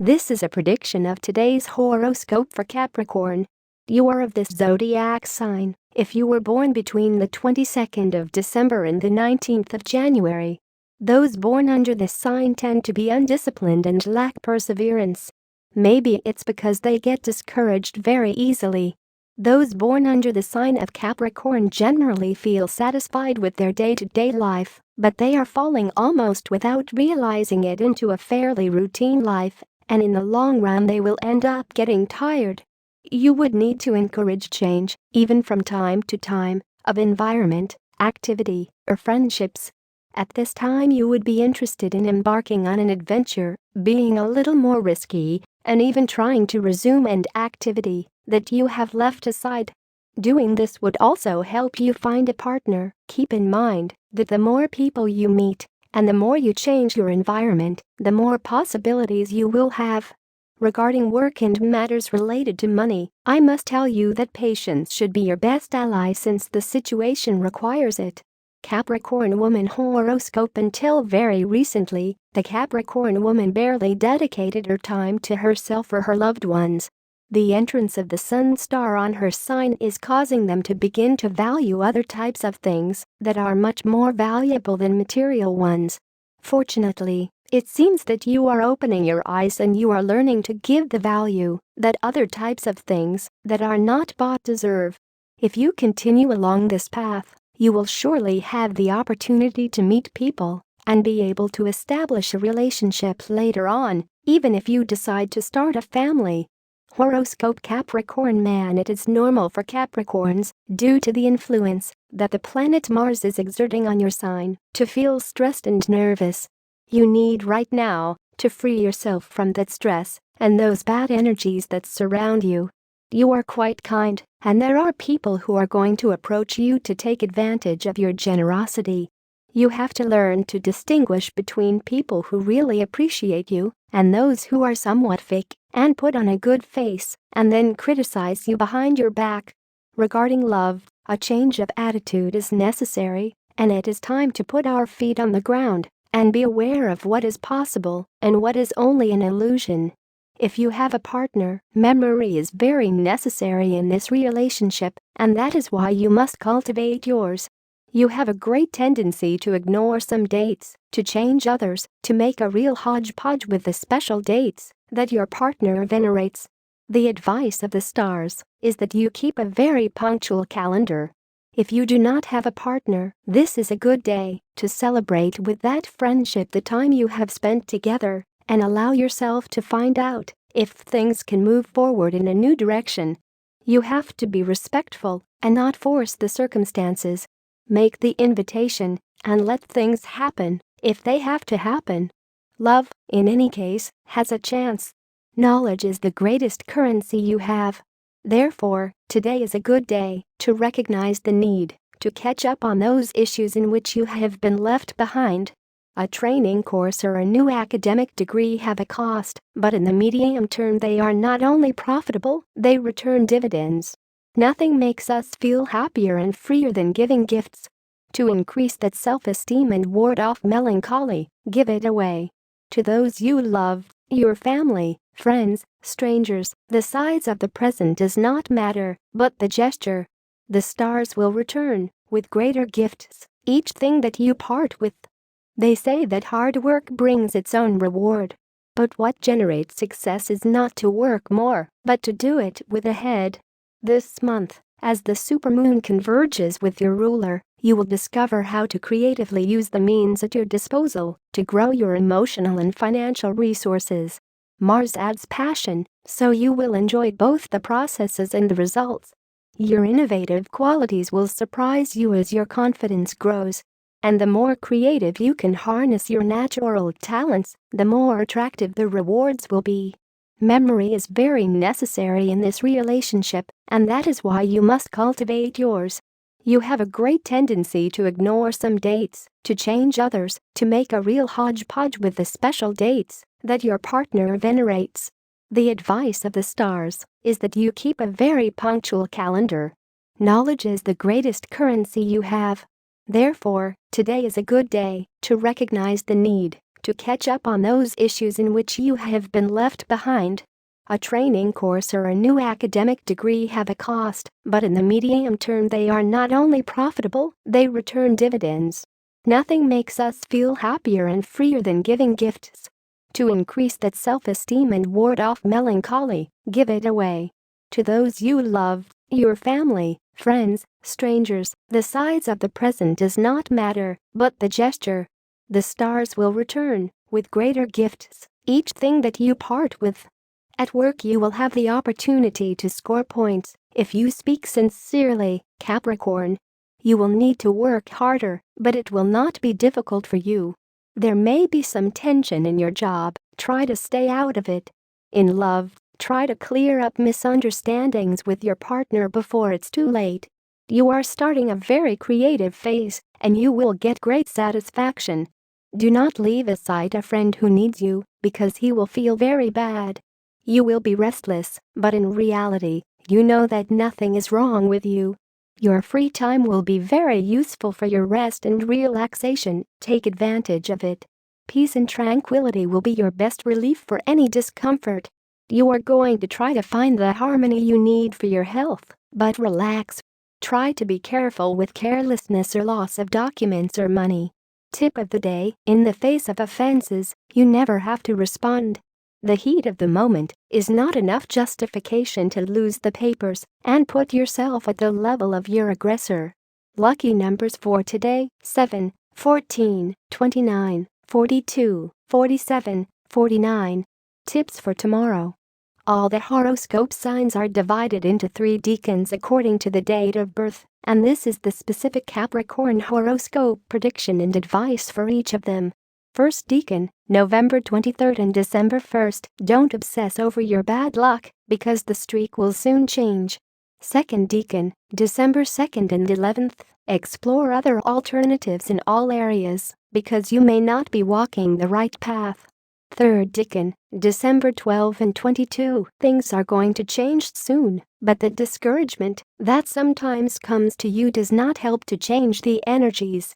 This is a prediction of today's horoscope for Capricorn. You are of this zodiac sign if you were born between the 22nd of December and the 19th of January. Those born under this sign tend to be undisciplined and lack perseverance. Maybe it's because they get discouraged very easily. Those born under the sign of Capricorn generally feel satisfied with their day-to-day life, but they are falling almost without realizing it into a fairly routine life, and in the long run they will end up getting tired. You would need to encourage change, even from time to time, of environment, activity, or friendships. At this time you would be interested in embarking on an adventure, being a little more risky, and even trying to resume an activity that you have left aside. Doing this would also help you find a partner. Keep in mind that the more people you meet and the more you change your environment, the more possibilities you will have. Regarding work and matters related to money, I must tell you that patience should be your best ally since the situation requires it. Capricorn woman horoscope. Until very recently, the Capricorn woman barely dedicated her time to herself or her loved ones. The entrance of the sun star on her sign is causing them to begin to value other types of things that are much more valuable than material ones. Fortunately, it seems that you are opening your eyes and you are learning to give the value that other types of things that are not bought deserve. If you continue along this path, you will surely have the opportunity to meet people and be able to establish a relationship later on, even if you decide to start a family. Horoscope Capricorn man. It is normal for Capricorns, due to the influence that the planet Mars is exerting on your sign, to feel stressed and nervous. You need right now to free yourself from that stress and those bad energies that surround you. You are quite kind, and there are people who are going to approach you to take advantage of your generosity. You have to learn to distinguish between people who really appreciate you and those who are somewhat fake and put on a good face and then criticize you behind your back. Regarding love, a change of attitude is necessary, and it is time to put our feet on the ground and be aware of what is possible and what is only an illusion. If you have a partner, memory is very necessary in this relationship, and that is why you must cultivate yours. You have a great tendency to ignore some dates, to change others, to make a real hodgepodge with the special dates that your partner venerates. The advice of the stars is that you keep a very punctual calendar. If you do not have a partner, this is a good day to celebrate with that friendship the time you have spent together and allow yourself to find out if things can move forward in a new direction. You have to be respectful and not force the circumstances. Make the invitation and let things happen if they have to happen. Love, in any case, has a chance. Knowledge is the greatest currency you have. Therefore, today is a good day to recognize the need to catch up on those issues in which you have been left behind. A training course or a new academic degree have a cost, but in the medium term they are not only profitable, they return dividends. Nothing makes us feel happier and freer than giving gifts. To increase that self-esteem and ward off melancholy, give it away. To those you love, your family, friends, strangers, the size of the present does not matter, but the gesture. The stars will return with greater gifts each thing that you part with. They say that hard work brings its own reward. But what generates success is not to work more, but to do it with a head. This month, as the supermoon converges with your ruler, you will discover how to creatively use the means at your disposal to grow your emotional and financial resources. Mars adds passion, so you will enjoy both the processes and the results. Your innovative qualities will surprise you as your confidence grows. And the more creative you can harness your natural talents, the more attractive the rewards will be. Memory is very necessary in this relationship, and that is why you must cultivate yours. You have a great tendency to ignore some dates, to change others, to make a real hodgepodge with the special dates that your partner venerates. The advice of the stars is that you keep a very punctual calendar. Knowledge is the greatest currency you have. Therefore, today is a good day to recognize the need to catch up on those issues in which you have been left behind. A training course or a new academic degree have a cost, but in the medium term they are not only profitable, they return dividends. Nothing makes us feel happier and freer than giving gifts. To increase that self-esteem and ward off melancholy, give it away. To those you love, your family, friends, strangers, the size of the present does not matter, but the gesture. The stars will return with greater gifts each thing that you part with. At work you will have the opportunity to score points if you speak sincerely, Capricorn. You will need to work harder, but it will not be difficult for you. There may be some tension in your job, try to stay out of it. In love, try to clear up misunderstandings with your partner before it's too late. You are starting a very creative phase, and you will get great satisfaction. Do not leave aside a friend who needs you, because he will feel very bad. You will be restless, but in reality, you know that nothing is wrong with you. Your free time will be very useful for your rest and relaxation, take advantage of it. Peace and tranquility will be your best relief for any discomfort. You are going to try to find the harmony you need for your health, but relax. Try to be careful with carelessness or loss of documents or money. Tip of the day: in the face of offenses, you never have to respond. The heat of the moment is not enough justification to lose the papers and put yourself at the level of your aggressor. Lucky numbers for today: 7, 14, 29, 42, 47, 49. Tips for tomorrow. All the horoscope signs are divided into 3 decans according to the date of birth, and this is the specific Capricorn horoscope prediction and advice for each of them. First decan, November 23rd and December 1st. Don't obsess over your bad luck, because the streak will soon change. Second decan, December 2nd and 11th. Explore other alternatives in all areas, because you may not be walking the right path. Third decan, December 12 and 22. Things are going to change soon, but the discouragement that sometimes comes to you does not help to change the energies.